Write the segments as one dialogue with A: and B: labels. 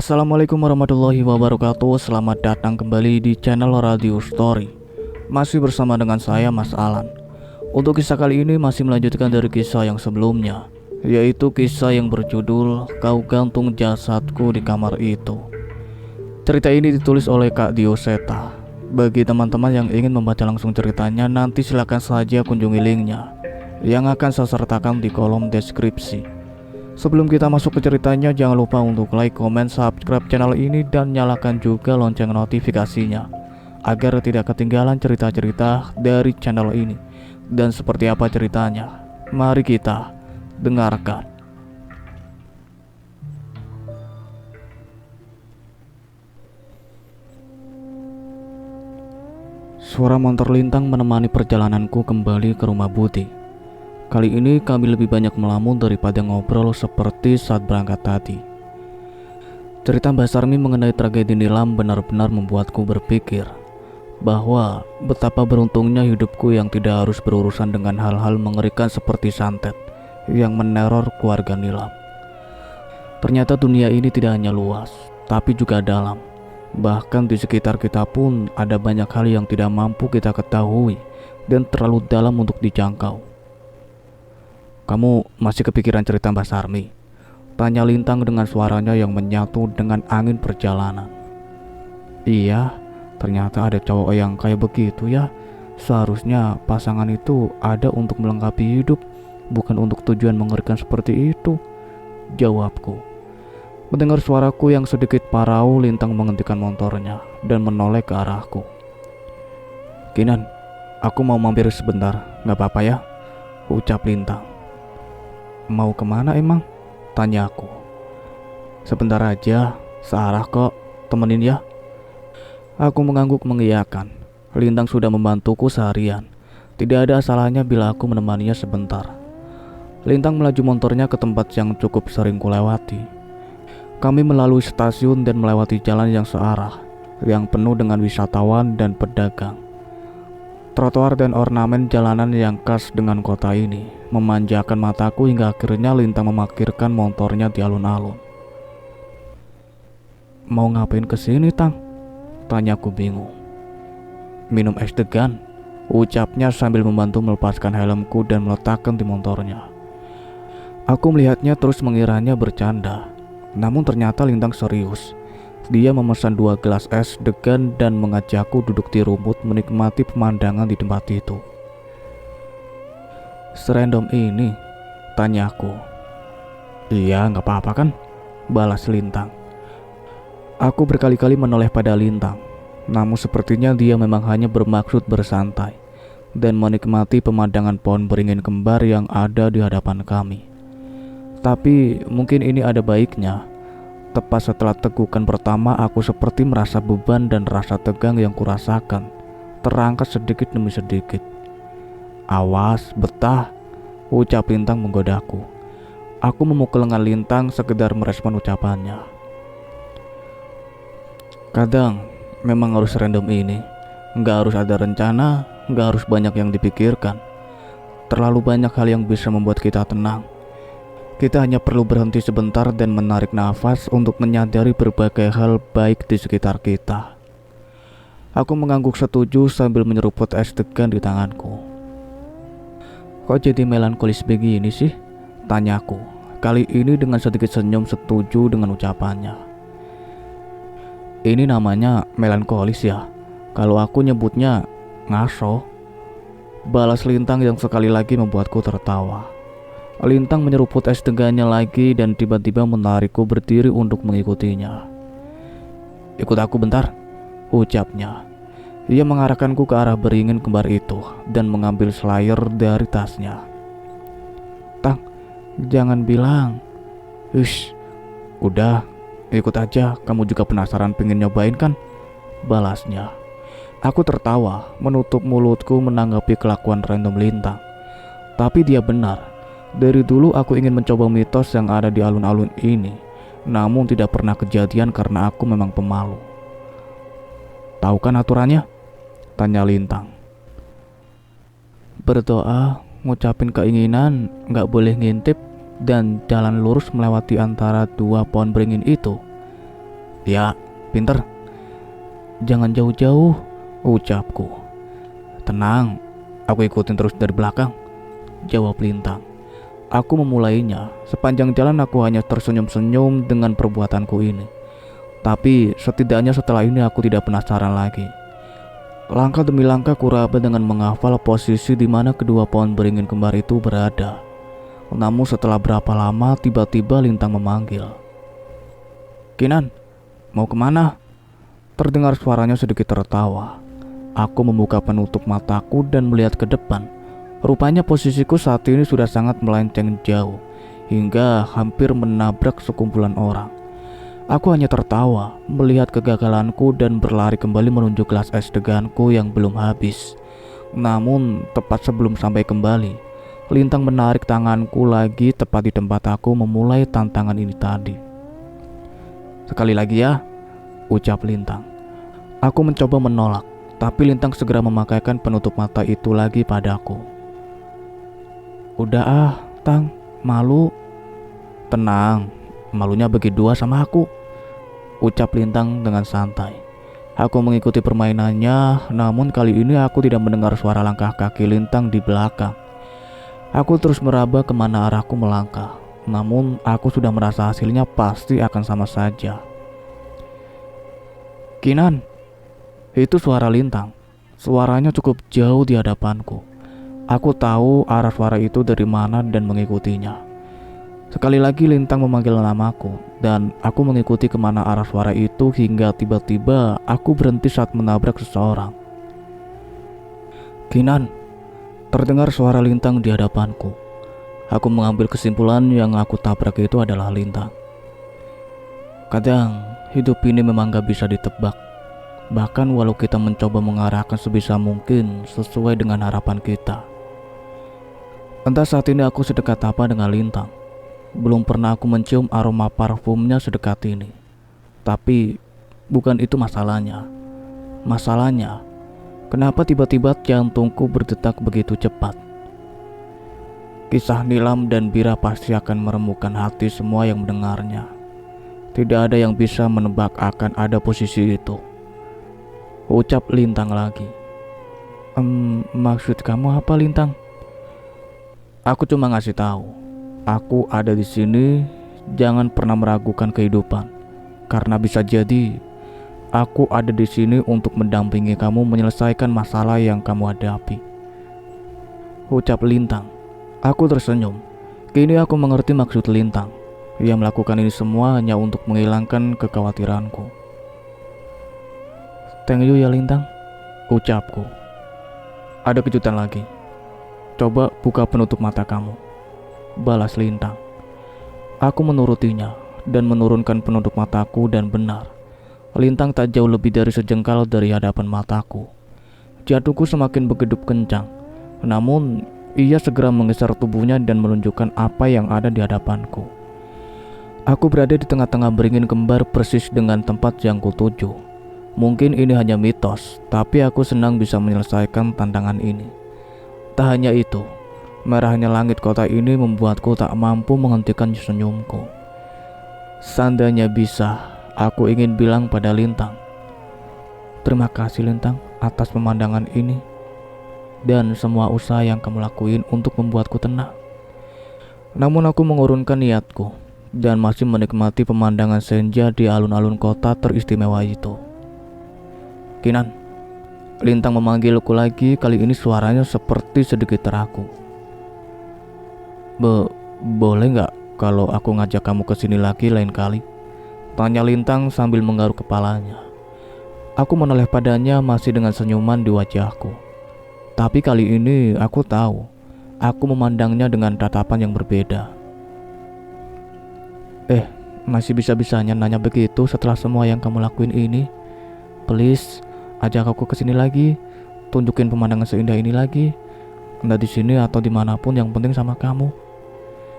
A: Assalamualaikum warahmatullahi wabarakatuh. Selamat datang kembali di channel Radio Story. Masih bersama dengan saya, Mas Alan. Untuk kisah kali ini masih melanjutkan dari kisah yang sebelumnya, yaitu kisah yang berjudul Kau Gantung Jasadku di Kamar Itu. Cerita ini ditulis oleh Kak Dioseta. Bagi teman-teman yang ingin membaca langsung ceritanya, nanti silakan saja kunjungi linknya yang akan saya sertakan di kolom deskripsi. Sebelum kita masuk ke ceritanya, jangan lupa untuk like, komen, subscribe channel ini dan nyalakan juga lonceng notifikasinya agar tidak ketinggalan cerita-cerita dari channel ini. Dan seperti apa ceritanya? Mari kita dengarkan. Suara motor lintang menemani perjalananku kembali ke rumah Budi. Kali ini kami lebih banyak melamun daripada ngobrol seperti saat berangkat tadi. Cerita Mbak Sarmi mengenai tragedi Nilam benar-benar membuatku berpikir bahwa betapa beruntungnya hidupku yang tidak harus berurusan dengan hal-hal mengerikan seperti santet yang meneror keluarga Nilam. Ternyata dunia ini tidak hanya luas, tapi juga dalam. Bahkan di sekitar kita pun ada banyak hal yang tidak mampu kita ketahui dan terlalu dalam untuk dijangkau. Kamu masih kepikiran cerita Mbak Sarmi? Tanya Lintang dengan suaranya yang menyatu dengan angin perjalanan. Iya, ternyata ada cowok yang kayak begitu ya. Seharusnya pasangan itu ada untuk melengkapi hidup, bukan untuk tujuan mengerikan seperti itu, jawabku. Mendengar suaraku yang sedikit parau, Lintang menghentikan motornya dan menoleh ke arahku. Kinan, aku mau mampir sebentar, gak apa-apa ya? Ucap Lintang. Mau kemana emang? Tanyaku. Sebentar aja, searah kok, temenin ya. Aku mengangguk mengiyakan. Lintang sudah membantuku seharian. Tidak ada salahnya bila aku menemaninya sebentar. Lintang melaju motornya ke tempat yang cukup sering kulewati. Kami melalui stasiun dan melewati jalan yang searah, yang penuh dengan wisatawan dan pedagang. Trotoar dan ornamen jalanan yang khas dengan kota ini memanjakan mataku hingga akhirnya Lintang memarkirkan motornya di alun-alun. Mau ngapain kesini, Tang? Tanyaku bingung. Minum es degan, ucapnya sambil membantu melepaskan helmku dan meletakkan di motornya. Aku melihatnya terus mengiranya bercanda, namun ternyata Lintang serius. Dia memesan 2 gelas es degan dan mengajakku duduk di rumput menikmati pemandangan di tempat itu. Serandom ini? Tanyaku. Iya, gak apa-apa kan? Balas Lintang. Aku berkali-kali menoleh pada Lintang, namun sepertinya dia memang hanya bermaksud bersantai dan menikmati pemandangan pohon beringin kembar yang ada di hadapan kami. Tapi mungkin ini ada baiknya. Tepat setelah tegukan pertama, aku seperti merasa beban dan rasa tegang yang kurasakan terangkat sedikit demi sedikit. Awas, betah, ucap Lintang menggodaku. Aku memukul lengan Lintang sekedar merespon ucapannya. Kadang memang harus random ini. Nggak harus ada rencana, nggak harus banyak yang dipikirkan. Terlalu banyak hal yang bisa membuat kita tenang. Kita hanya perlu berhenti sebentar dan menarik nafas untuk menyadari berbagai hal baik di sekitar kita. Aku mengangguk setuju sambil menyeruput es degan di tanganku. Kok jadi melankolis begini sih? Tanyaku. Kali ini dengan sedikit senyum setuju dengan ucapannya. Ini namanya melankolis ya. Kalau aku nyebutnya ngaso. Balas Lintang yang sekali lagi membuatku tertawa. Lintang menyeruput es degannya lagi dan tiba-tiba menarikku berdiri untuk mengikutinya. Ikut aku bentar, ucapnya. Ia mengarahkanku ke arah beringin kembar itu dan mengambil slayer dari tasnya. Tang, jangan bilang. Udah, ikut aja, kamu juga penasaran pengen nyobain kan? Balasnya. Aku tertawa, menutup mulutku menanggapi kelakuan random Lintang. Tapi dia benar. Dari dulu aku ingin mencoba mitos yang ada di alun-alun ini, namun tidak pernah kejadian karena aku memang pemalu. Tahu kan aturannya? Tanya Lintang. Berdoa, ngucapin keinginan, gak boleh ngintip, dan jalan lurus melewati antara 2 pohon beringin itu. Ya, pinter. Jangan jauh-jauh, ucapku. Tenang, aku ikutin terus dari belakang, jawab Lintang. Aku memulainya. Sepanjang jalan aku hanya tersenyum-senyum dengan perbuatanku ini. Tapi setidaknya setelah ini aku tidak penasaran lagi. Langkah demi langkah kuraba dengan menghafal posisi di mana kedua pohon beringin kembar itu berada. Namun setelah berapa lama tiba-tiba Lintang memanggil. Kinan, mau kemana? Terdengar suaranya sedikit tertawa. Aku membuka penutup mataku dan melihat ke depan. Rupanya posisiku saat ini sudah sangat melenceng jauh, hingga hampir menabrak sekumpulan orang. Aku hanya tertawa melihat kegagalanku dan berlari kembali menuju gelas es deganku yang belum habis. Namun tepat sebelum sampai kembali, Lintang menarik tanganku lagi tepat di tempat aku memulai tantangan ini tadi. Sekali lagi ya, ucap Lintang. Aku mencoba menolak, tapi Lintang segera memakaikan penutup mata itu lagi padaku. Udah ah, Tang, malu. Tenang, malunya bagi dua sama aku, ucap Lintang dengan santai. Aku mengikuti permainannya, namun kali ini aku tidak mendengar suara langkah kaki Lintang di belakang. Aku terus meraba kemana arahku melangkah, namun aku sudah merasa hasilnya pasti akan sama saja. Kinan, itu suara Lintang. Suaranya cukup jauh di hadapanku. Aku tahu arah suara itu dari mana dan mengikutinya. Sekali lagi Lintang memanggil namaku, dan aku mengikuti kemana arah suara itu hingga tiba-tiba aku berhenti saat menabrak seseorang. Kinan, terdengar suara Lintang di hadapanku. Aku mengambil kesimpulan yang aku tabrak itu adalah Lintang. Kadang hidup ini memang gak bisa ditebak. Bahkan walau kita mencoba mengarahkan sebisa mungkin sesuai dengan harapan kita. Entah saat ini aku sedekat apa dengan Lintang. Belum pernah aku mencium aroma parfumnya sedekat ini. Tapi bukan itu masalahnya. Masalahnya, kenapa tiba-tiba jantungku berdetak begitu cepat? Kisah Nilam dan Bira pasti akan meremukkan hati semua yang mendengarnya. Tidak ada yang bisa menebak akan ada posisi itu, ucap Lintang lagi. Maksud kamu apa, Lintang? Aku cuma ngasih tahu, aku ada di sini. Jangan pernah meragukan kehidupan, karena bisa jadi aku ada di sini untuk mendampingi kamu menyelesaikan masalah yang kamu hadapi, ucap Lintang. Aku tersenyum. Kini aku mengerti maksud Lintang. Ia melakukan ini semua hanya untuk menghilangkan kekhawatiranku. Thank you ya Lintang, ucapku. Ada kejutan lagi. Coba buka penutup mata kamu, balas Lintang. Aku menurutinya dan menurunkan penutup mataku dan benar. Lintang tak jauh lebih dari sejengkal dari hadapan mataku. Jantungku semakin bergedup kencang. Namun ia segera menggeser tubuhnya dan menunjukkan apa yang ada di hadapanku. Aku berada di tengah-tengah beringin kembar persis dengan tempat yang kutuju. Mungkin ini hanya mitos, tapi aku senang bisa menyelesaikan tantangan ini. Tak hanya itu, merahnya langit kota ini membuatku tak mampu menghentikan senyumku. Seandainya bisa, aku ingin bilang pada Lintang, terima kasih Lintang atas pemandangan ini dan semua usaha yang kamu lakuin untuk membuatku tenang. Namun aku mengurungkan niatku dan masih menikmati pemandangan senja di alun-alun kota teristimewa itu. Kinan, Lintang memanggilku lagi. Kali ini suaranya seperti sedikit teraku. Boleh nggak kalau aku ngajak kamu ke sini lagi lain kali? Tanya Lintang sambil menggaruk kepalanya. Aku menoleh padanya masih dengan senyuman di wajahku. Tapi kali ini aku tahu, aku memandangnya dengan tatapan yang berbeda. Masih bisa-bisanya nanya begitu setelah semua yang kamu lakuin ini? Please, ajak aku ke sini lagi, tunjukin pemandangan seindah ini lagi. Entah di sini atau dimanapun, yang penting sama kamu.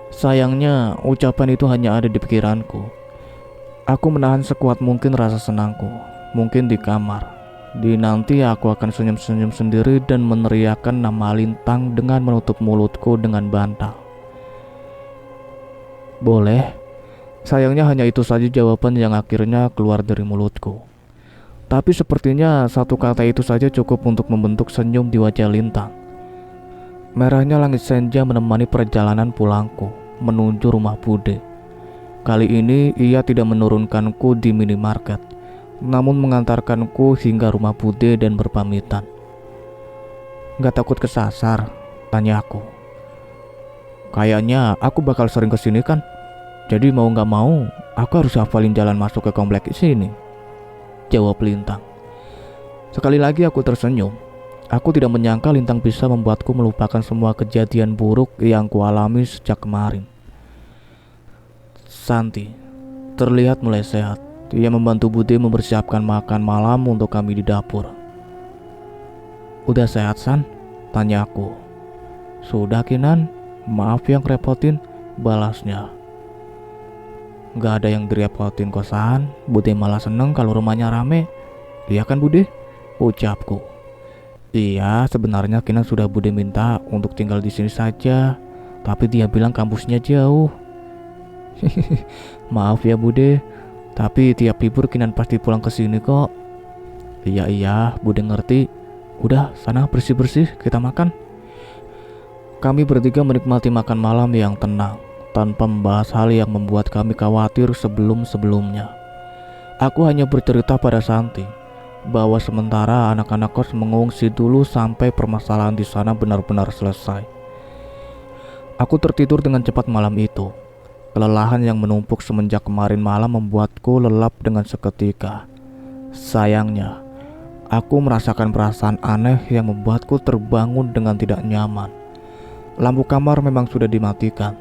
A: Sayangnya, ucapan itu hanya ada di pikiranku. Aku menahan sekuat mungkin rasa senangku. Mungkin di kamar. Di nanti aku akan senyum-senyum sendiri dan meneriakkan nama Lintang dengan menutup mulutku dengan bantal. Boleh, Sayangnya hanya itu saja jawaban yang akhirnya keluar dari mulutku. Tapi sepertinya satu kata itu saja cukup untuk membentuk senyum di wajah Lintang. Merahnya langit senja menemani perjalanan pulangku menuju rumah Bude. Kali ini ia tidak menurunkanku di minimarket, namun mengantarkanku hingga rumah Bude dan berpamitan. Gak takut kesasar? Tanya aku. Kayaknya aku bakal sering kesini kan? Jadi mau gak mau, aku harus hafalin jalan masuk ke komplek sini, jawab Lintang. Sekali lagi aku tersenyum. Aku tidak menyangka Lintang bisa membuatku melupakan semua kejadian buruk yang kualami sejak kemarin. Santi terlihat mulai sehat. Ia membantu Bude mempersiapkan makan malam untuk kami di dapur. Udah sehat, San? Tanya aku. Sudah, Kinan. Maaf yang repotin, balasnya. Gak ada yang direpotin kok, San. Bude malah seneng kalau rumahnya rame. Iya kan, Bude? Ucapku. Iya, sebenarnya Kinan sudah Bude minta untuk tinggal di sini saja, tapi dia bilang kampusnya jauh. Maaf ya Bude, tapi tiap libur Kinan pasti pulang ke sini kok. Iya, Bude ngerti. Udah, sana bersih-bersih, kita makan. Kami bertiga menikmati makan malam yang tenang, tanpa membahas hal yang membuat kami khawatir sebelum-sebelumnya. Aku hanya bercerita pada Santi bahwa sementara anak-anak kos mengungsi dulu sampai permasalahan di sana benar-benar selesai. Aku tertidur dengan cepat malam itu. Kelelahan yang menumpuk semenjak kemarin malam membuatku lelap dengan seketika. Sayangnya, aku merasakan perasaan aneh yang membuatku terbangun dengan tidak nyaman. Lampu kamar memang sudah dimatikan,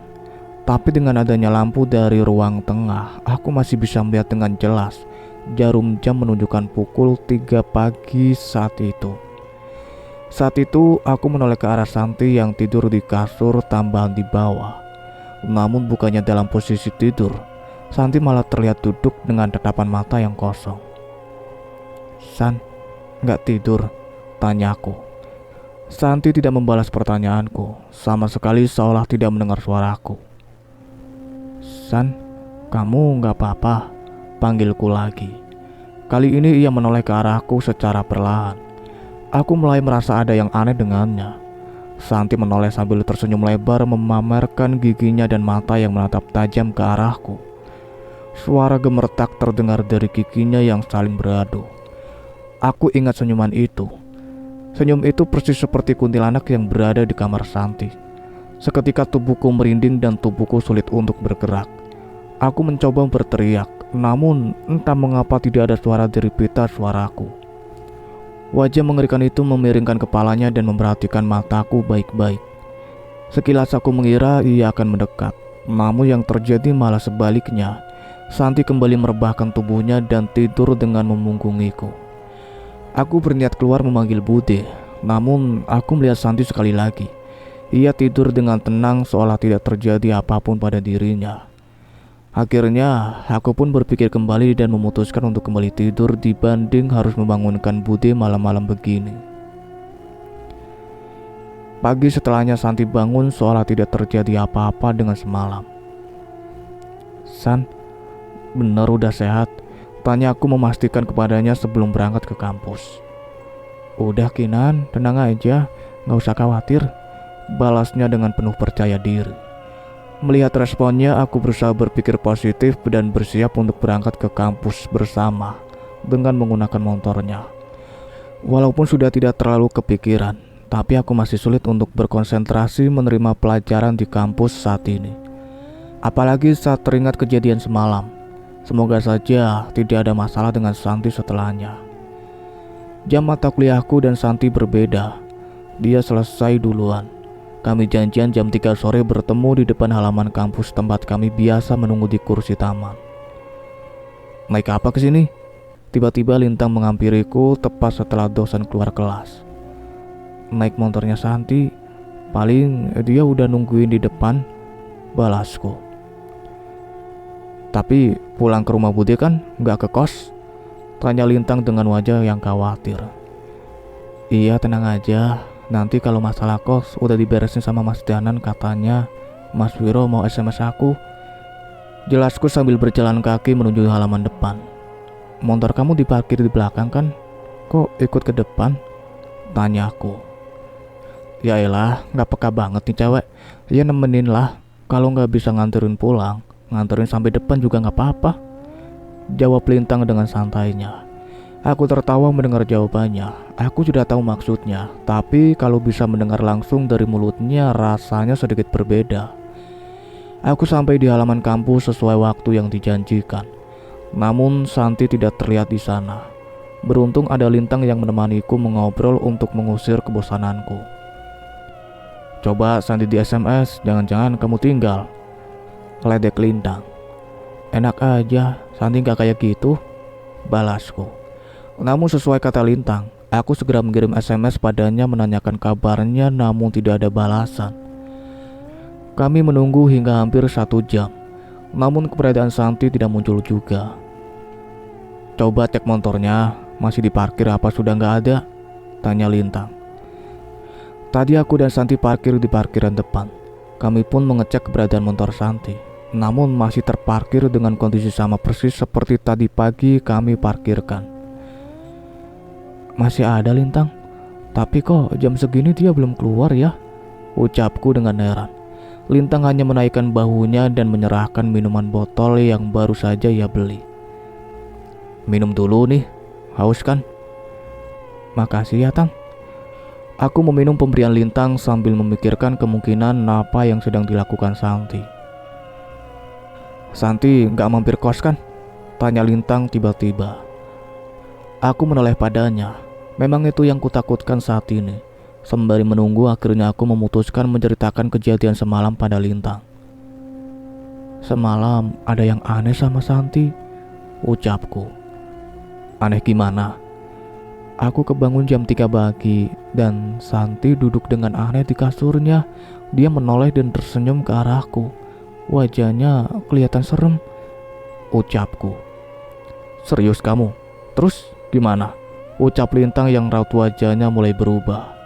A: tapi dengan adanya lampu dari ruang tengah, aku masih bisa melihat dengan jelas jarum jam menunjukkan pukul 3 pagi saat itu. Saat itu aku menoleh ke arah Santi yang tidur di kasur tambahan di bawah. Namun bukannya dalam posisi tidur, Santi malah terlihat duduk dengan tatapan mata yang kosong. San, gak tidur? Tanyaku. Santi tidak membalas pertanyaanku, sama sekali seolah tidak mendengar suaraku. San, kamu gak apa-apa? Panggilku lagi. Kali ini ia menoleh ke arahku secara perlahan. Aku mulai merasa ada yang aneh dengannya. Santi menoleh sambil tersenyum lebar memamerkan giginya dan mata yang menatap tajam ke arahku. Suara gemertak terdengar dari giginya yang saling beradu. Aku ingat senyuman itu. Senyum itu persis seperti kuntilanak yang berada di kamar Santi. Seketika tubuhku merinding dan tubuhku sulit untuk bergerak. Aku mencoba berteriak, namun entah mengapa tidak ada suara dari pita suaraku. Wajah mengerikan itu memiringkan kepalanya dan memperhatikan mataku baik-baik. Sekilas aku mengira ia akan mendekat, namun yang terjadi malah sebaliknya. Santi kembali merebahkan tubuhnya dan tidur dengan memunggungiku. Aku berniat keluar memanggil Bude, namun aku melihat Santi sekali lagi. Ia tidur dengan tenang seolah tidak terjadi apapun pada dirinya. Akhirnya, aku pun berpikir kembali dan memutuskan untuk kembali tidur dibanding harus membangunkan Bude malam-malam begini. Pagi setelahnya Santi bangun seolah tidak terjadi apa-apa dengan semalam. San, bener udah sehat? Tanya aku memastikan kepadanya sebelum berangkat ke kampus. Udah Kinan, tenang aja, gak usah khawatir, balasnya dengan penuh percaya diri. Melihat responnya, aku berusaha berpikir positif dan bersiap untuk berangkat ke kampus bersama dengan menggunakan motornya. Walaupun sudah tidak terlalu kepikiran, tapi aku masih sulit untuk berkonsentrasi menerima pelajaran di kampus saat ini. Apalagi saat teringat kejadian semalam. Semoga saja tidak ada masalah dengan Santi setelahnya. Jam mata kuliahku dan Santi berbeda. Dia selesai duluan. Kami janjian jam 3 sore bertemu di depan halaman kampus tempat kami biasa menunggu di kursi taman. Naik apa ke sini? Tiba-tiba Lintang menghampiriku tepat setelah dosen keluar kelas. Naik motornya Santi, paling dia udah nungguin di depan, balasku. Tapi pulang ke rumah Bude kan gak ke kos? Tanya Lintang dengan wajah yang khawatir. Iya tenang aja. Nanti kalau masalah kos udah diberesin sama Mas Danan, katanya Mas Wiro mau SMS aku. Jelasku sambil berjalan kaki menuju halaman depan. Motor kamu diparkir di belakang kan? Kok ikut ke depan? Tanyaku. Ya elah, gak peka banget nih cewek. Ya nemenin lah. Kalau gak bisa nganterin pulang, nganterin sampai depan juga gak apa-apa, jawab Lintang dengan santainya. Aku tertawa mendengar jawabannya. Aku sudah tahu maksudnya, tapi kalau bisa mendengar langsung dari mulutnya rasanya sedikit berbeda. Aku sampai di halaman kampus sesuai waktu yang dijanjikan. Namun Santi tidak terlihat di sana. Beruntung ada Lintang yang menemaniku mengobrol untuk mengusir kebosananku. Coba Santi di SMS, jangan-jangan kamu tinggal, ledek Lintang. Enak aja, Santi gak kayak gitu, balasku. Namun sesuai kata Lintang, aku segera mengirim SMS padanya menanyakan kabarnya, namun tidak ada balasan. Kami menunggu hingga hampir 1 jam, namun keberadaan Santi tidak muncul juga. Coba cek motornya, masih diparkir apa sudah gak ada, tanya Lintang. Tadi aku dan Santi parkir di parkiran depan. Kami pun mengecek keberadaan motor Santi, namun masih terparkir dengan kondisi sama persis seperti tadi pagi kami parkirkan. Masih ada Lintang, tapi kok jam segini dia belum keluar ya? Ucapku dengan heran. Lintang hanya menaikkan bahunya dan menyerahkan minuman botol yang baru saja ia beli. Minum dulu nih, haus kan? Makasih ya Tang. Aku meminum pemberian Lintang sambil memikirkan kemungkinan apa yang sedang dilakukan Santi. Santi gak mampir kos kan? Tanya Lintang tiba-tiba. Aku menoleh padanya. Memang itu yang kutakutkan saat ini. Sembari menunggu akhirnya aku memutuskan menceritakan kejadian semalam pada Lintang. Semalam ada yang aneh sama Santi, ucapku. Aneh gimana? Aku kebangun jam 3 pagi dan Santi duduk dengan aneh di kasurnya. Dia menoleh dan tersenyum ke arahku. Wajahnya kelihatan serem, ucapku. Serius kamu? Terus gimana? Ucap Lintang yang raut wajahnya mulai berubah.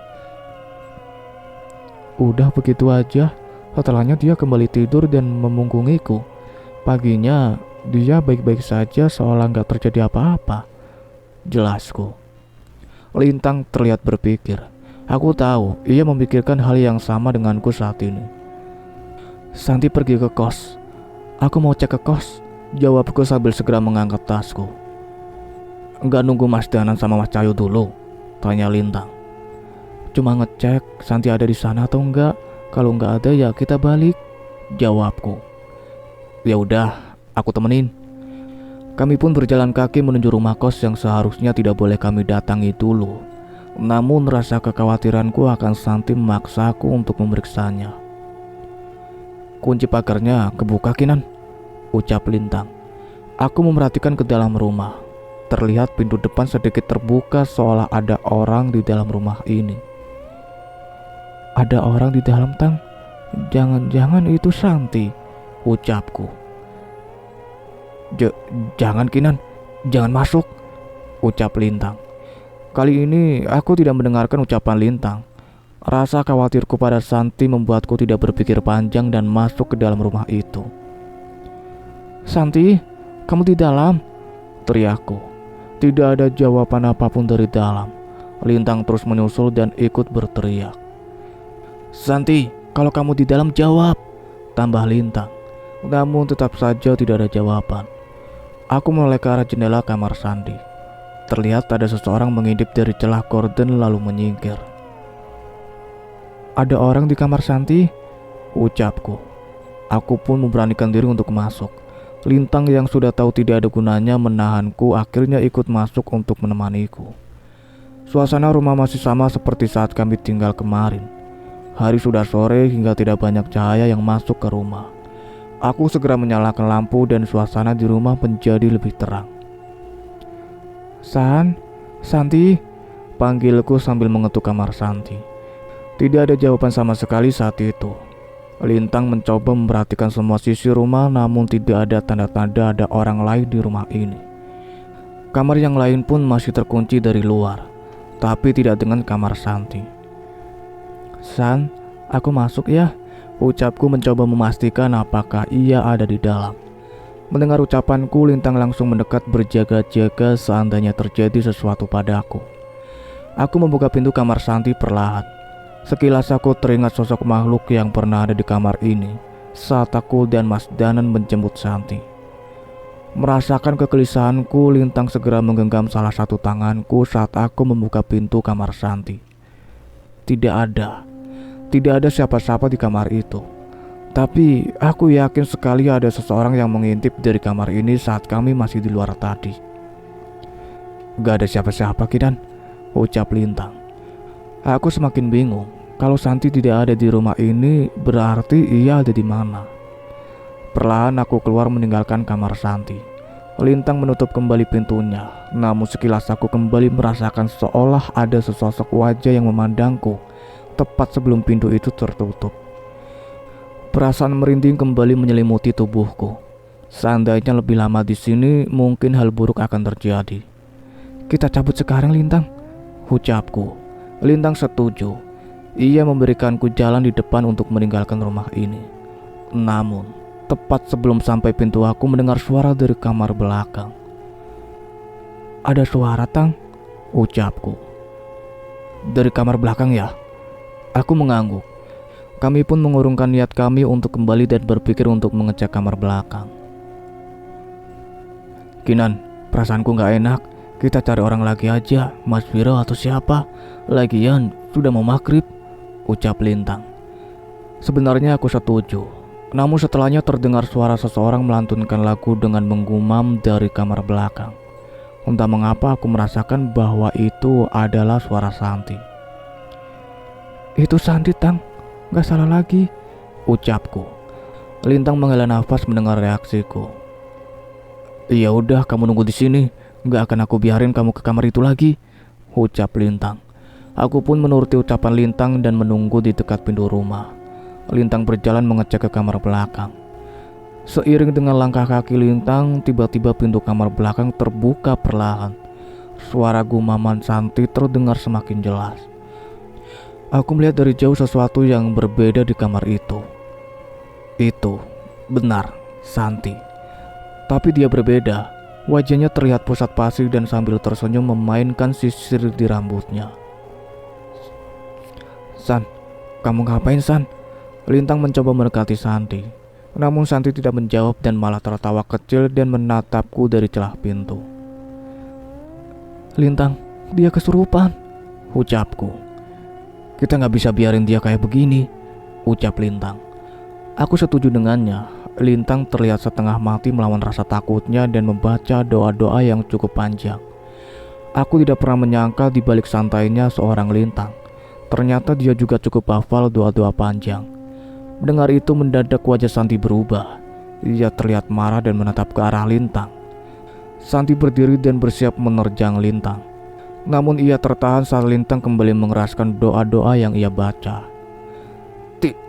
A: Udah begitu aja. Setelahnya dia kembali tidur dan memunggungiku. Paginya dia baik-baik saja seolah gak terjadi apa-apa, jelasku. Lintang terlihat berpikir. Aku tahu ia memikirkan hal yang sama denganku saat ini. Santi pergi ke kos. Aku mau cek ke kos, jawabku sambil segera mengangkat tasku. Enggak nunggu Mas Danan sama Mas Cahyo dulu, tanya Lintang. Cuma ngecek Santi ada di sana atau enggak. Kalau enggak ada ya kita balik, jawabku. Ya udah, aku temenin. Kami pun berjalan kaki menuju rumah kos yang seharusnya tidak boleh kami datangi dulu. Namun rasa kekhawatiranku akan Santi memaksaku untuk memeriksanya. Kunci pagarnya kebuka Kinan, ucap Lintang. Aku memerhatikan ke dalam rumah. Terlihat pintu depan sedikit terbuka seolah ada orang di dalam rumah ini. Ada orang di dalam, Tang? Jangan-jangan itu Santi, ucapku. Jangan Kinan, jangan masuk, ucap Lintang. Kali ini aku tidak mendengarkan ucapan Lintang. Rasa khawatirku pada Santi membuatku tidak berpikir panjang dan masuk ke dalam rumah itu. Santi, kamu di dalam? Teriakku. Tidak ada jawaban apapun dari dalam. Lintang terus menyusul dan ikut berteriak. Santi, kalau kamu di dalam jawab, tambah Lintang. Namun tetap saja tidak ada jawaban. Aku menoleh ke arah jendela kamar Santi. Terlihat ada seseorang mengintip dari celah gorden lalu menyingkir. Ada orang di kamar Santi, ucapku. Aku pun memberanikan diri untuk masuk. Lintang yang sudah tahu tidak ada gunanya menahanku akhirnya ikut masuk untuk menemaniku. Suasana rumah masih sama seperti saat kami tinggal kemarin. Hari sudah sore hingga tidak banyak cahaya yang masuk ke rumah. Aku segera menyalakan lampu dan suasana di rumah menjadi lebih terang. Santi, panggilku sambil mengetuk kamar Santi. Tidak ada jawaban sama sekali saat itu. Lintang mencoba memperhatikan semua sisi rumah namun tidak ada tanda-tanda ada orang lain di rumah ini. Kamar yang lain pun masih terkunci dari luar, tapi tidak dengan kamar Santi. San, aku masuk ya. Ucapku mencoba memastikan apakah ia ada di dalam. Mendengar ucapanku, Lintang langsung mendekat berjaga-jaga seandainya terjadi sesuatu padaku. Aku membuka pintu kamar Santi perlahan. Sekilas aku teringat sosok makhluk yang pernah ada di kamar ini saat aku dan Mas Danan menjemput Santi. Merasakan kegelisahanku, Lintang segera menggenggam salah satu tanganku saat aku membuka pintu kamar Santi. Tidak ada siapa-siapa di kamar itu. Tapi aku yakin sekali ada seseorang yang mengintip dari kamar ini saat kami masih di luar tadi. Gak ada siapa-siapa, Kinan, ucap Lintang. Aku semakin bingung. Kalau Santi tidak ada di rumah ini, berarti ia ada di mana? Perlahan aku keluar meninggalkan kamar Santi. Lintang menutup kembali pintunya. Namun sekilas aku kembali merasakan seolah ada sesosok wajah yang memandangku tepat sebelum pintu itu tertutup. Perasaan merinding kembali menyelimuti tubuhku. Seandainya lebih lama di sini, mungkin hal buruk akan terjadi. Kita cabut sekarang, Lintang, ucapku. Lintang setuju. Ia memberikanku jalan di depan untuk meninggalkan rumah ini. Namun, tepat sebelum sampai pintu aku mendengar suara dari kamar belakang. Ada suara, Tang, ucapku. Dari kamar belakang ya? Aku mengangguk. Kami pun mengurungkan niat kami untuk kembali dan berpikir untuk mengecek kamar belakang. Kinan, perasaanku gak enak. Kita cari orang lagi aja, Mas Viro atau siapa. Lagian sudah mau maghrib, ucap Lintang. Sebenarnya aku setuju. Namun setelahnya terdengar suara seseorang melantunkan lagu dengan menggumam dari kamar belakang. Entah mengapa aku merasakan bahwa itu adalah suara Santi. Itu Santi, Tang. Gak salah lagi, ucapku. Lintang menghela nafas mendengar reaksiku. Ya udah, kamu nunggu di sini. Gak akan aku biarin kamu ke kamar itu lagi, ucap Lintang. Aku pun menuruti ucapan Lintang dan menunggu di dekat pintu rumah. Lintang berjalan mengecek ke kamar belakang. Seiring dengan langkah kaki Lintang, tiba-tiba pintu kamar belakang terbuka perlahan. Suara gumaman Santi terdengar semakin jelas. Aku melihat dari jauh sesuatu yang berbeda di kamar itu. Itu benar Santi. Tapi dia berbeda. Wajahnya terlihat pusat pasi dan sambil tersenyum memainkan sisir di rambutnya. San, kamu ngapain, San? Lintang mencoba mendekati Santi. Namun Santi tidak menjawab dan malah tertawa kecil dan menatapku dari celah pintu. Lintang, dia kesurupan, ucapku. Kita gak bisa biarin dia kayak begini, ucap Lintang. Aku setuju dengannya. Lintang terlihat setengah mati melawan rasa takutnya dan membaca doa-doa yang cukup panjang. Aku tidak pernah menyangka di balik santainya seorang Lintang. Ternyata dia juga cukup hafal doa-doa panjang. Mendengar itu mendadak wajah Santi berubah. Ia terlihat marah dan menatap ke arah Lintang. Santi berdiri dan bersiap menerjang Lintang. Namun ia tertahan saat Lintang kembali mengeraskan doa-doa yang ia baca.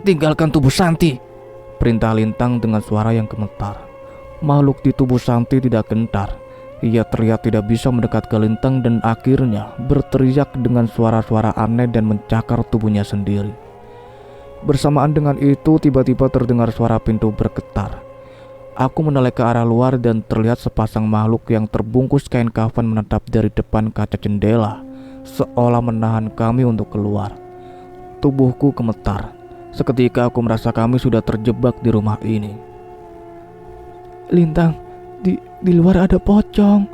A: Tinggalkan tubuh Santi, perintah Lintang dengan suara yang gemetar. Makhluk di tubuh Santi tidak gentar. Ia terlihat tidak bisa mendekat ke Lintang dan akhirnya berteriak dengan suara-suara aneh dan mencakar tubuhnya sendiri. Bersamaan dengan itu tiba-tiba terdengar suara pintu bergetar. Aku menoleh ke arah luar dan terlihat sepasang makhluk yang terbungkus kain kafan menatap dari depan kaca jendela, seolah menahan kami untuk keluar. Tubuhku gemetar. Seketika aku merasa kami sudah terjebak di rumah ini. Lintang, di luar ada pocong,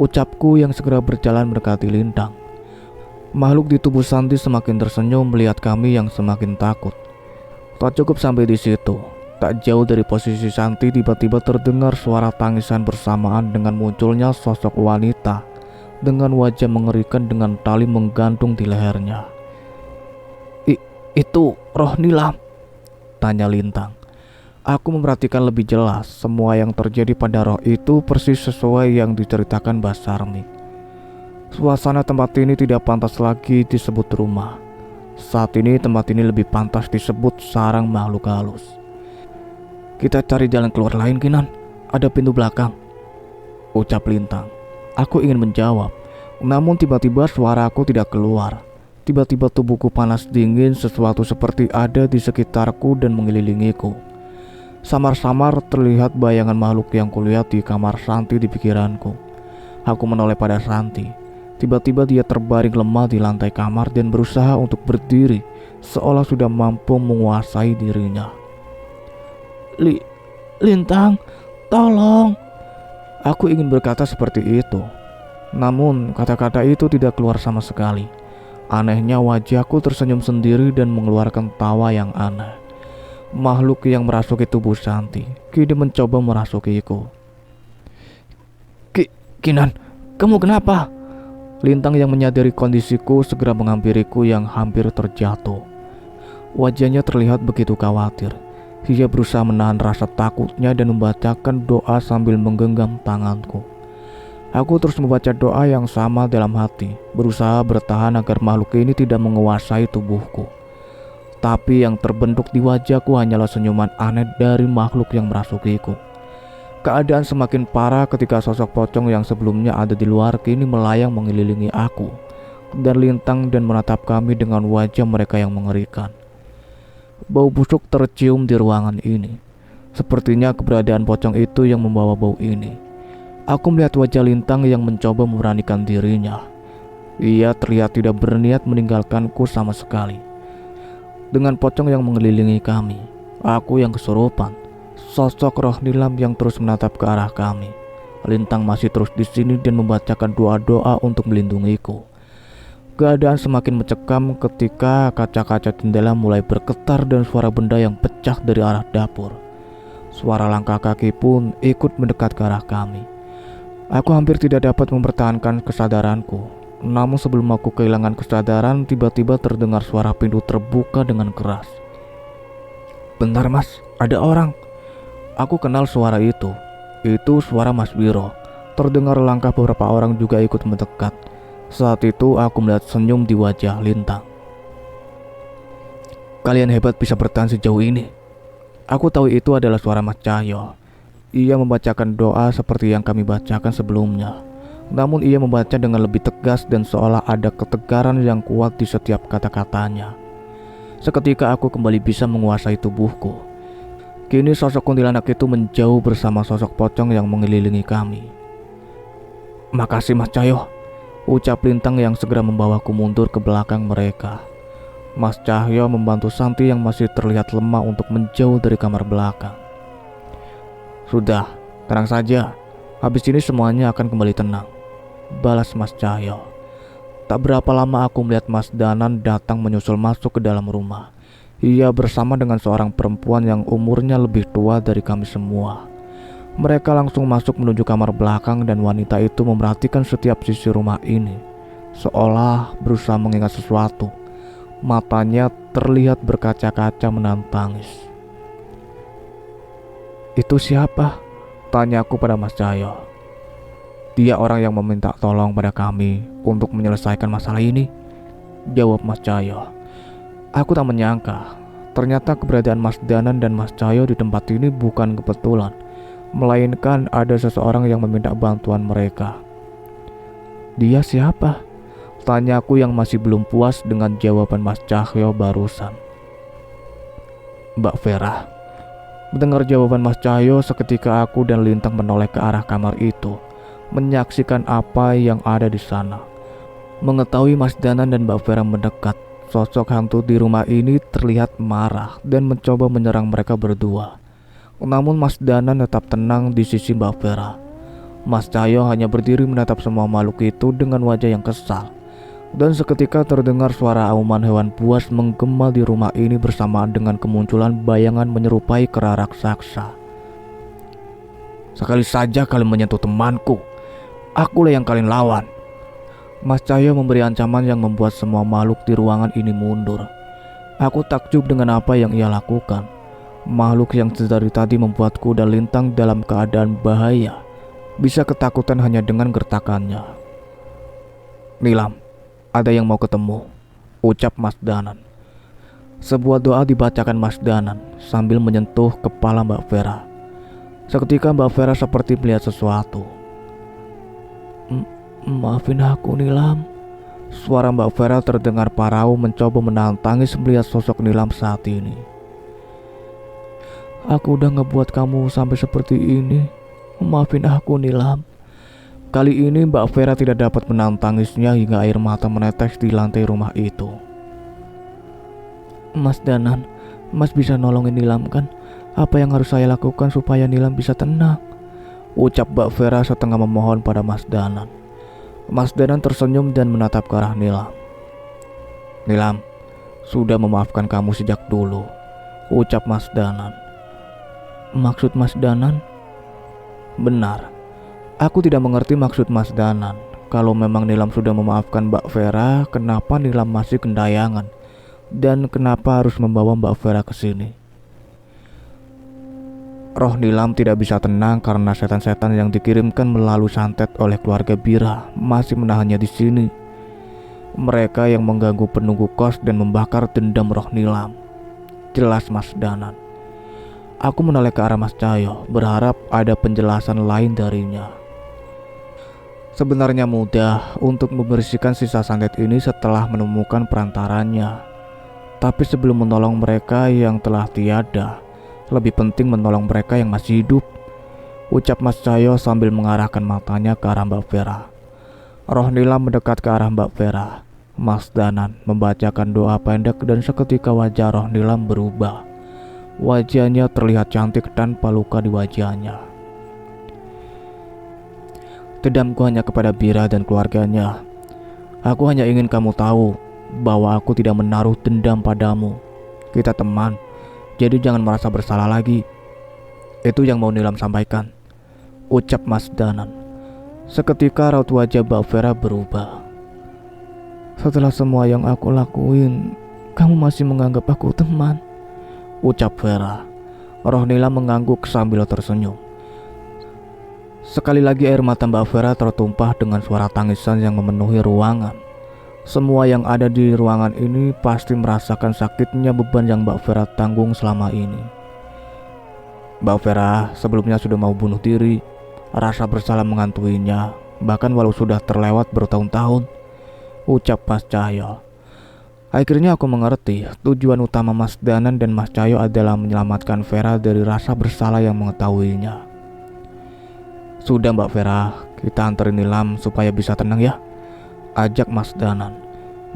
A: ucapku yang segera berjalan mendekati Lintang. Makhluk di tubuh Santi semakin tersenyum melihat kami yang semakin takut. Tak cukup sampai di situ. Tak jauh dari posisi Santi tiba-tiba terdengar suara tangisan bersamaan dengan munculnya sosok wanita dengan wajah mengerikan dengan tali menggantung di lehernya. Itu roh Nilam? Tanya Lintang. Aku memperhatikan lebih jelas. Semua yang terjadi pada roh itu persis sesuai yang diceritakan Mbah Sarmi. Suasana tempat ini tidak pantas lagi disebut rumah. Saat ini tempat ini lebih pantas disebut sarang makhluk halus. Kita cari jalan keluar lain, Kinan. Ada pintu belakang, ucap Lintang. Aku ingin menjawab, namun tiba-tiba suaraku tidak keluar. Tiba-tiba tubuhku panas dingin, sesuatu seperti ada di sekitarku dan mengelilingiku. Samar-samar terlihat bayangan makhluk yang kulihat di kamar Santi di pikiranku. Aku menoleh pada Santi. Tiba-tiba dia terbaring lemah di lantai kamar dan berusaha untuk berdiri, seolah sudah mampu menguasai dirinya. Lintang, tolong. Aku ingin berkata seperti itu. Namun kata-kata itu tidak keluar sama sekali. Anehnya wajahku tersenyum sendiri dan mengeluarkan tawa yang aneh. Makhluk yang merasuki tubuh Santi kini mencoba merasukiku. Kinan, kamu kenapa? Lintang yang menyadari kondisiku segera menghampiriku yang hampir terjatuh. Wajahnya terlihat begitu khawatir. Dia berusaha menahan rasa takutnya dan membacakan doa sambil menggenggam tanganku. Aku terus membaca doa yang sama dalam hati, berusaha bertahan agar makhluk ini tidak menguasai tubuhku. Tapi yang terbentuk di wajahku hanyalah senyuman aneh dari makhluk yang merasukiku. Keadaan semakin parah ketika sosok pocong yang sebelumnya ada di luar kini melayang mengelilingi aku dan Lintang dan menatap kami dengan wajah mereka yang mengerikan. Bau busuk tercium di ruangan ini. Sepertinya keberadaan pocong itu yang membawa bau ini. Aku melihat wajah Lintang yang mencoba memberanikan dirinya. Ia terlihat tidak berniat meninggalkanku sama sekali. Dengan pocong yang mengelilingi kami, aku yang kesurupan. Sosok roh nilam yang terus menatap ke arah kami. Lintang masih terus di sini dan membacakan doa-doa untuk melindungiku. Keadaan semakin mencekam ketika kaca-kaca jendela mulai bergetar dan suara benda yang pecah dari arah dapur. Suara langkah kaki pun ikut mendekat ke arah kami. Aku hampir tidak dapat mempertahankan kesadaranku. Namun sebelum aku kehilangan kesadaran, tiba-tiba terdengar suara pintu terbuka dengan keras. "Bentar mas, ada orang." Aku kenal suara itu. Itu suara Mas Wiro. Terdengar langkah beberapa orang juga ikut mendekat. Saat itu aku melihat senyum di wajah Lintang. "Kalian hebat bisa bertahan sejauh ini." Aku tahu itu adalah suara Mas Cahyo. Ia membacakan doa seperti yang kami bacakan sebelumnya. Namun ia membaca dengan lebih tegas dan seolah ada ketegaran yang kuat di setiap kata-katanya. Seketika aku kembali bisa menguasai tubuhku. Kini sosok kuntilanak itu menjauh bersama sosok pocong yang mengelilingi kami. "Makasih Mas Cahyo," ucap Lintang yang segera membawaku mundur ke belakang mereka. Mas Cahyo membantu Santi yang masih terlihat lemah untuk menjauh dari kamar belakang. "Sudah, tenang saja. Habis ini semuanya akan kembali tenang," balas Mas Cahyo. Tak berapa lama aku melihat Mas Danan datang menyusul masuk ke dalam rumah. Ia bersama dengan seorang perempuan yang umurnya lebih tua dari kami semua. Mereka langsung masuk menuju kamar belakang dan wanita itu memperhatikan setiap sisi rumah ini, seolah berusaha mengingat sesuatu. Matanya terlihat berkaca-kaca menahan tangis. "Itu siapa?" tanyaku pada Mas Cahyo. "Dia orang yang meminta tolong pada kami untuk menyelesaikan masalah ini," jawab Mas Cahyo. Aku tak menyangka, ternyata keberadaan Mas Danan dan Mas Cahyo di tempat ini bukan kebetulan, melainkan ada seseorang yang meminta bantuan mereka. "Dia siapa?" tanyaku yang masih belum puas dengan jawaban Mas Cahyo barusan. "Mbak Vera." Mendengar jawaban Mas Cahyo, seketika aku dan Lintang menoleh ke arah kamar itu, menyaksikan apa yang ada di sana. Mengetahui Mas Danan dan Mbak Vera mendekat, sosok hantu di rumah ini terlihat marah dan mencoba menyerang mereka berdua. Namun Mas Danan tetap tenang di sisi Mbak Vera. Mas Cahyo hanya berdiri menatap semua makhluk itu dengan wajah yang kesal. Dan seketika terdengar suara auman hewan buas menggema di rumah ini bersamaan dengan kemunculan bayangan menyerupai kera raksasa. "Sekali saja kalian menyentuh temanku, akulah yang kalian lawan." Mas Cahyo memberi ancaman yang membuat semua makhluk di ruangan ini mundur. Aku takjub dengan apa yang ia lakukan. Makhluk yang dari tadi membuatku dan Lintang dalam keadaan bahaya bisa ketakutan hanya dengan gertakannya. "Nilam, ada yang mau ketemu," ucap Mas Danan. Sebuah doa dibacakan Mas Danan sambil menyentuh kepala Mbak Vera. Seketika Mbak Vera seperti melihat sesuatu. "Maafin aku Nilam." Suara Mbak Vera terdengar parau mencoba menahan tangis melihat sosok Nilam saat ini. Aku udah ngebuat kamu sampai seperti ini. Maafin aku, Nilam. Kali ini Mbak Vera tidak dapat menahan tangisnya hingga air mata menetes di lantai rumah itu. Mas Danan, Mas bisa nolongin Nilam kan? Apa yang harus saya lakukan supaya Nilam bisa tenang? Ucap Mbak Vera setengah memohon pada Mas Danan. Mas Danan tersenyum dan menatap ke arah Nilam. Nilam, sudah memaafkan kamu sejak dulu, ucap Mas Danan. Maksud Mas Danan? Benar, aku tidak mengerti maksud Mas Danan. Kalau memang Nilam sudah memaafkan Mbak Vera, kenapa Nilam masih kendayangan? Dan kenapa harus membawa Mbak Vera ke sini? Roh Nilam tidak bisa tenang karena setan-setan yang dikirimkan melalui santet oleh keluarga Bira masih menahannya di sini. Mereka yang mengganggu penunggu kos dan membakar dendam roh Nilam. Jelas Mas Danan. Aku menoleh ke arah Mas Cahyo, berharap ada penjelasan lain darinya. Sebenarnya mudah untuk membersihkan sisa santet ini setelah menemukan perantaranya. Tapi sebelum menolong mereka yang telah tiada, lebih penting menolong mereka yang masih hidup, ucap Mas Cahyo sambil mengarahkan matanya ke arah Mbak Vera. Roh Nilam mendekat ke arah Mbak Vera. Mas Danan membacakan doa pendek dan seketika wajah roh Nilam berubah. Wajahnya terlihat cantik tanpa luka di wajahnya. Dendamku hanya kepada Bira dan keluarganya. Aku hanya ingin kamu tahu bahwa aku tidak menaruh dendam padamu. Kita teman, jadi jangan merasa bersalah lagi. Itu yang mau Nilam sampaikan, ucap Mas Danan. Seketika raut wajah Mbak Vera berubah. Setelah semua yang aku lakuin, kamu masih menganggap aku teman, ucap Vera. Roh Nilam mengangguk sambil tersenyum. Sekali lagi air mata Mbak Vera tertumpah dengan suara tangisan yang memenuhi ruangan. Semua yang ada di ruangan ini pasti merasakan sakitnya beban yang Mbak Vera tanggung selama ini. Mbak Vera sebelumnya sudah mau bunuh diri. Rasa bersalah mengantuinya, bahkan walau sudah terlewat bertahun-tahun, ucap Mas Cahyo. Akhirnya aku mengerti tujuan utama Mas Danan dan Mas Cahyo adalah menyelamatkan Vera dari rasa bersalah yang mengetahuinya. Sudah Mbak Vera, kita anterin Nilam supaya bisa tenang ya, ajak Mas Danan.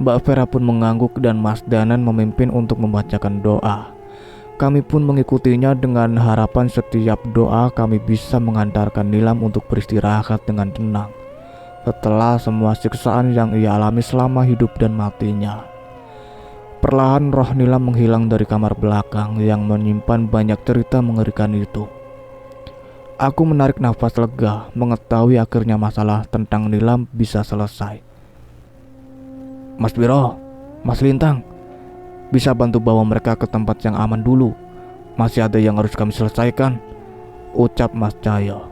A: Mbak Vera pun mengangguk dan Mas Danan memimpin untuk membacakan doa. Kami pun mengikutinya dengan harapan setiap doa kami bisa mengantarkan Nilam untuk beristirahat dengan tenang setelah semua siksaan yang ia alami selama hidup dan matinya. Perlahan roh Nilam menghilang dari kamar belakang yang menyimpan banyak cerita mengerikan itu. Aku menarik nafas lega mengetahui akhirnya masalah tentang Nilam bisa selesai. Mas Wiro, Mas Lintang, bisa bantu bawa mereka ke tempat yang aman dulu. Masih ada yang harus kami selesaikan, ucap Mas Cahyo.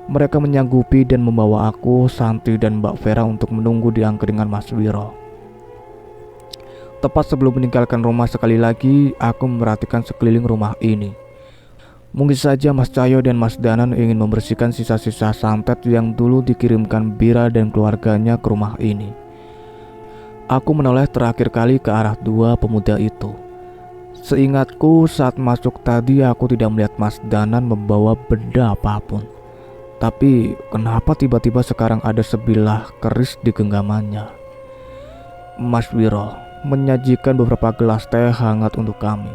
A: Mereka menyanggupi dan membawa aku, Santi dan Mbak Vera untuk menunggu di angkringan Mas Wiro. Tepat sebelum meninggalkan rumah sekali lagi, aku memperhatikan sekeliling rumah ini. Mungkin saja Mas Cahyo dan Mas Danan ingin membersihkan sisa-sisa santet yang dulu dikirimkan Bira dan keluarganya ke rumah ini. Aku menoleh terakhir kali ke arah dua pemuda itu. Seingatku saat masuk tadi aku tidak melihat Mas Danan membawa benda apapun. Tapi kenapa tiba-tiba sekarang ada sebilah keris di genggamannya? Mas Wiro menyajikan beberapa gelas teh hangat untuk kami.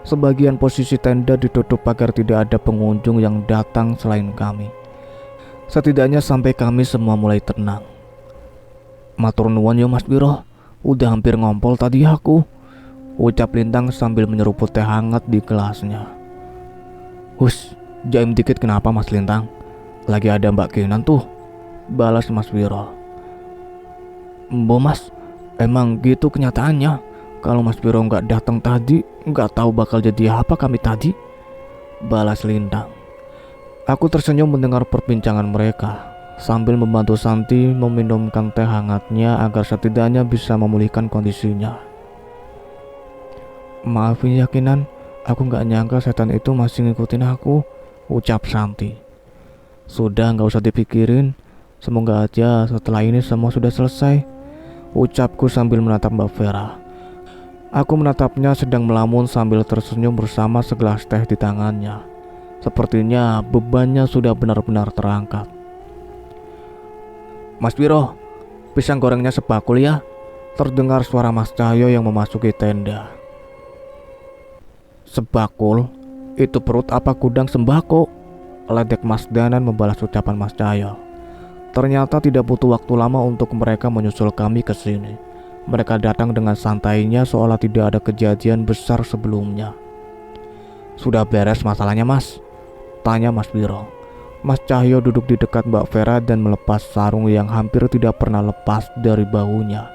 A: Sebagian posisi tenda ditutup agar tidak ada pengunjung yang datang selain kami. Setidaknya sampai kami semua mulai tenang. Matur nuwun ya Mas Wiro, udah hampir ngompol tadi aku, ucap Lintang sambil menyeruput teh hangat di gelasnya. Hus, jaim dikit kenapa Mas Lintang? Lagi ada Mbak Kinan tuh, balas Mas Wiro. Mbok Mas, emang gitu kenyataannya. Kalau Mas Wiro nggak datang tadi, nggak tahu bakal jadi apa kami tadi, balas Lintang. Aku tersenyum mendengar perbincangan mereka sambil membantu Santi meminumkan teh hangatnya agar setidaknya bisa memulihkan kondisinya. Maafin ya Kinan, aku nggak nyangka setan itu masih ngikutin aku, ucap Santi. Sudah nggak usah dipikirin, semoga aja setelah ini semua sudah selesai, ucapku sambil menatap Mbak Vera. Aku menatapnya sedang melamun sambil tersenyum bersama segelas teh di tangannya. Sepertinya bebannya sudah benar-benar terangkat. Mas Wiro, pisang gorengnya sebakul ya. Terdengar suara Mas Cahyo yang memasuki tenda. Sebakul? Itu perut apa gudang sembako? Ledek Mas Danan membalas ucapan Mas Cahyo. Ternyata tidak butuh waktu lama untuk mereka menyusul kami ke sini. Mereka datang dengan santainya seolah tidak ada kejadian besar sebelumnya. Sudah beres masalahnya, Mas? Tanya Mas Wiro. Mas Cahyo duduk di dekat Mbak Vera dan melepas sarung yang hampir tidak pernah lepas dari bahunya.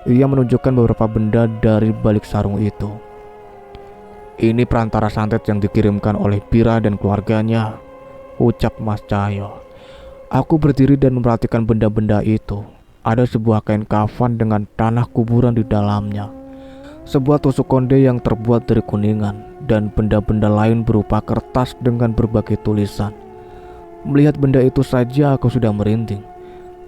A: Ia menunjukkan beberapa benda dari balik sarung itu. Ini perantara santet yang dikirimkan oleh Pira dan keluarganya, ucap Mas Cahyo. Aku berdiri dan memperhatikan benda-benda itu. Ada sebuah kain kafan dengan tanah kuburan di dalamnya, sebuah tusuk konde yang terbuat dari kuningan, dan benda-benda lain berupa kertas dengan berbagai tulisan. Melihat benda itu saja aku sudah merinding.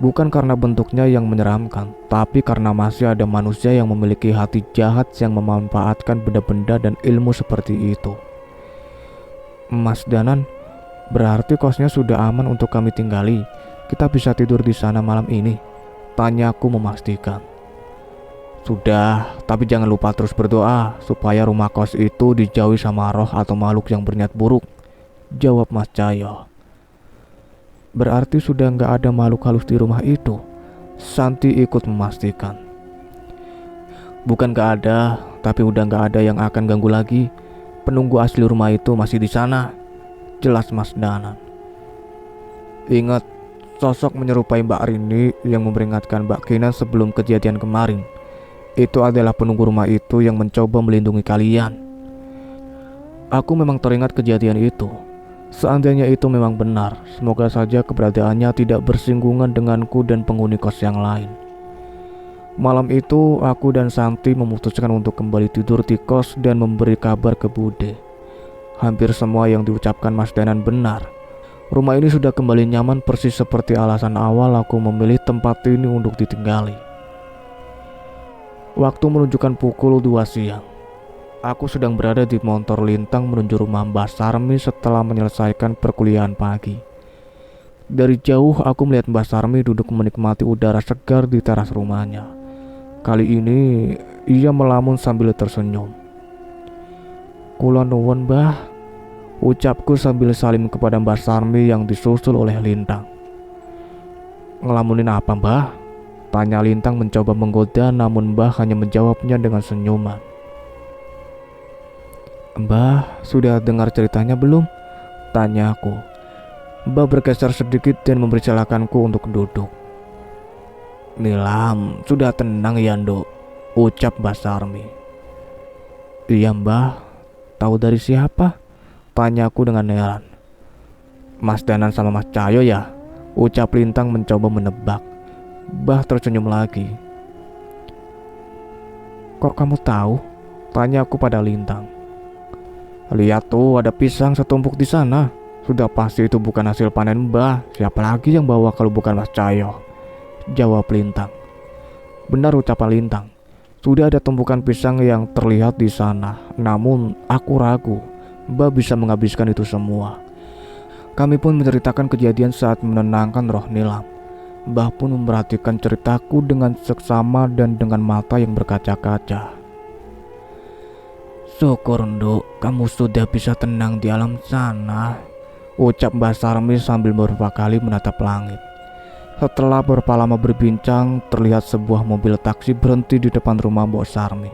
A: Bukan karena bentuknya yang menyeramkan, tapi karena masih ada manusia yang memiliki hati jahat yang memanfaatkan benda-benda dan ilmu seperti itu. Mas Danan, berarti kosnya sudah aman untuk kami tinggali. Kita bisa tidur di sana malam ini? Tanyaku memastikan. Sudah, tapi jangan lupa terus berdoa supaya rumah kos itu dijauhi sama roh atau makhluk yang berniat buruk, jawab Mas Cahyo. Berarti sudah nggak ada makhluk halus di rumah itu? Santi ikut memastikan. Bukan nggak ada, tapi udah nggak ada yang akan ganggu lagi. Penunggu asli rumah itu masih di sana, jelas Mas Danan. Ingat, sosok menyerupai Mbak Rini yang memperingatkan Mbak Kinan sebelum kejadian kemarin. Itu adalah penunggu rumah itu yang mencoba melindungi kalian. Aku memang teringat kejadian itu. Seandainya itu memang benar, semoga saja keberadaannya tidak bersinggungan denganku dan penghuni kos yang lain. Malam itu aku dan Santi memutuskan untuk kembali tidur di kos dan memberi kabar ke Bude. Hampir semua yang diucapkan Mas Danan benar. Rumah ini sudah kembali nyaman persis seperti alasan awal aku memilih tempat ini untuk ditinggali. Waktu menunjukkan pukul 2 siang. Aku sedang berada di motor lintang menuju rumah Mbak Sarmi setelah menyelesaikan perkuliahan pagi. Dari jauh aku melihat Mbak Sarmi duduk menikmati udara segar di teras rumahnya. Kali ini ia melamun sambil tersenyum. Kula nuwun, Mbah, ucapku sambil salim kepada Mbak Sarmi yang disusul oleh Lintang. Ngelamunin apa, Mbah? Tanya Lintang mencoba menggoda, namun Mbah hanya menjawabnya dengan senyuman. Mbah, sudah dengar ceritanya belum? Tanya aku. Mbah bergeser sedikit dan mempersilahkanku untuk duduk. Nilam, sudah tenang ya, Nduk, ucap Mbah Sarmi. Iya, Mbah. Tahu dari siapa? Tanyaku dengan heran. Mas Danan sama Mas Cahyo ya? Ucap Lintang mencoba menebak. Mbah tersenyum lagi. Kok kamu tahu? Tanyaku pada Lintang. Lihat tuh, ada pisang setumpuk di sana. Sudah pasti itu bukan hasil panen Mbah. Siapa lagi yang bawa kalau bukan Mas Cahyo? Jawab Lintang. Benar ucapan Lintang. Sudah ada tumpukan pisang yang terlihat di sana. Namun aku ragu Mbah bisa menghabiskan itu semua. Kami pun menceritakan kejadian saat menenangkan roh Nilam. Mbah pun memperhatikan ceritaku dengan seksama dan dengan mata yang berkaca-kaca. Syukur, Nduk, kamu sudah bisa tenang di alam sana, ucap Mbah Sarmi sambil beberapa kali menatap langit. Setelah beberapa lama berbincang, terlihat sebuah mobil taksi berhenti di depan rumah Mbok Sarmi.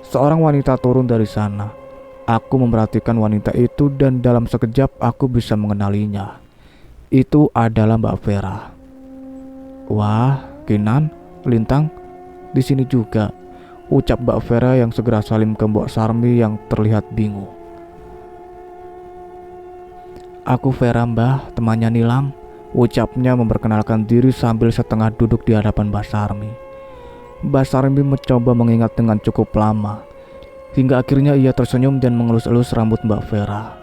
A: Seorang wanita turun dari sana. Aku memperhatikan wanita itu dan dalam sekejap aku bisa mengenalinya. Itu adalah Mbak Vera. Wah, Kinan, Lintang, di sini juga, ucap Mbak Vera yang segera salim ke Mbok Sarmi yang terlihat bingung. Aku Vera, Mbah, temannya Nilam, ucapnya memperkenalkan diri sambil setengah duduk di hadapan Mbak Sarmi. Mbak Sarmi mencoba mengingat dengan cukup lama, hingga akhirnya ia tersenyum dan mengelus-elus rambut Mbak Vera.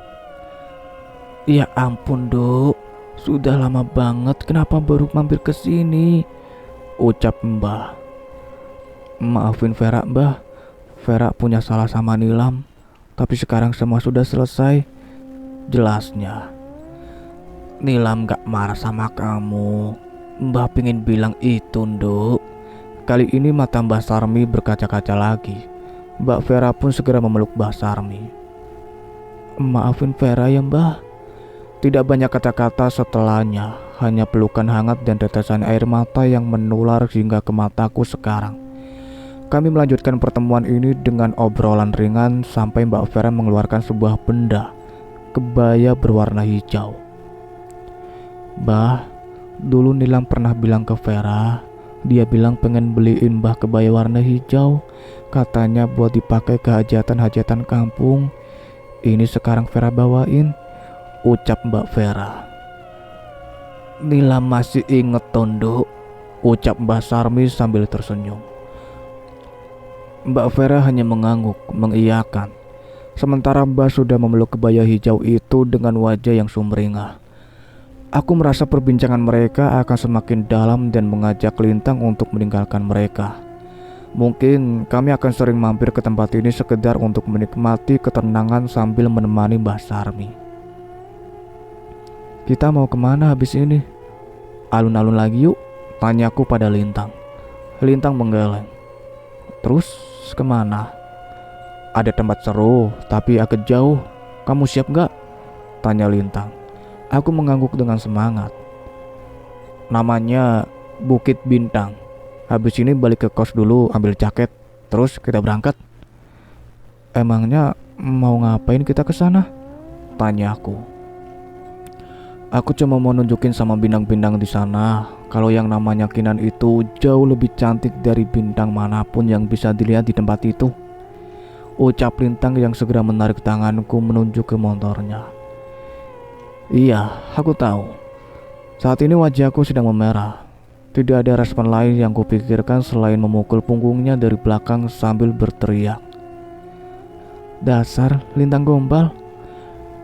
A: Ya ampun, Duk, sudah lama banget, kenapa baru mampir ke sini? Ucap Mbah. Maafin Vera, Mbah. Vera punya salah sama Nilam, tapi sekarang semua sudah selesai. Jelasnya, Nilam gak marah sama kamu. Mbah pingin bilang itu, Nduk. Kali ini mata Mbah Sarmi berkaca-kaca lagi. Mbak Vera pun segera memeluk Mbah Sarmi. Maafin Vera ya, Mbah. Tidak banyak kata-kata setelahnya, hanya pelukan hangat dan tetesan air mata yang menular hingga ke mataku sekarang. Kami melanjutkan pertemuan ini dengan obrolan ringan sampai Mbak Vera mengeluarkan sebuah benda, kebaya berwarna hijau. Mbah, dulu Nilam pernah bilang ke Vera, dia bilang pengen beliin Mbah kebaya warna hijau, katanya buat dipakai ke hajatan-hajatan kampung. Ini sekarang Vera bawain, ucap Mbak Vera. Nilam masih inget Tondo, ucap Mbah Sarmi sambil tersenyum. Mbak Vera hanya mengangguk, mengiyakan. Sementara Mbah sudah memeluk kebaya hijau itu dengan wajah yang sumringah. Aku merasa perbincangan mereka akan semakin dalam dan mengajak Lintang untuk meninggalkan mereka. Mungkin kami akan sering mampir ke tempat ini sekedar untuk menikmati ketenangan sambil menemani Mbah Sarmi. Kita mau kemana habis ini? Alun-alun lagi yuk, tanyaku pada Lintang. Lintang menggeleng. Terus kemana? Ada tempat seru tapi agak jauh. Kamu siap gak? Tanya Lintang. Aku mengangguk dengan semangat. Namanya Bukit Bintang. Habis ini balik ke kos dulu ambil jaket, terus kita berangkat. Emangnya mau ngapain kita ke sana? Tanya aku. Aku cuma mau nunjukin sama bintang-bintang di sana kalau yang namanya Kinan itu jauh lebih cantik dari bintang manapun yang bisa dilihat di tempat itu. Ucap Lintang yang segera menarik tanganku menunjuk ke motornya. Iya, aku tahu. Saat ini wajahku sedang memerah. Tidak ada respon lain yang kupikirkan selain memukul punggungnya dari belakang sambil berteriak. Dasar Lintang gombal.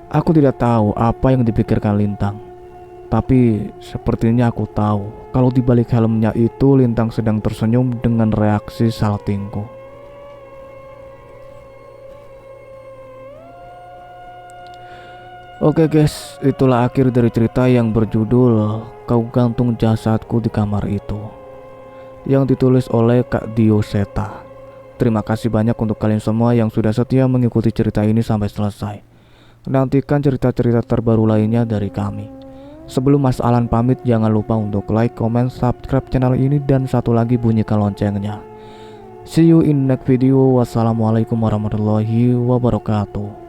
A: Aku tidak tahu apa yang dipikirkan Lintang. Tapi sepertinya aku tahu kalau di balik helmnya itu Lintang sedang tersenyum dengan reaksi saltingku. Oke guys, itulah akhir dari cerita yang berjudul Kau Gantung Jasadku di Kamar Itu, yang ditulis oleh Kak Dioseta. Terima kasih banyak untuk kalian semua yang sudah setia mengikuti cerita ini sampai selesai. Nantikan cerita-cerita terbaru lainnya dari kami. Sebelum Mas Alan pamit, jangan lupa untuk like, comment, subscribe channel ini, dan satu lagi bunyikan loncengnya. See you in next video. Wassalamualaikum warahmatullahi wabarakatuh.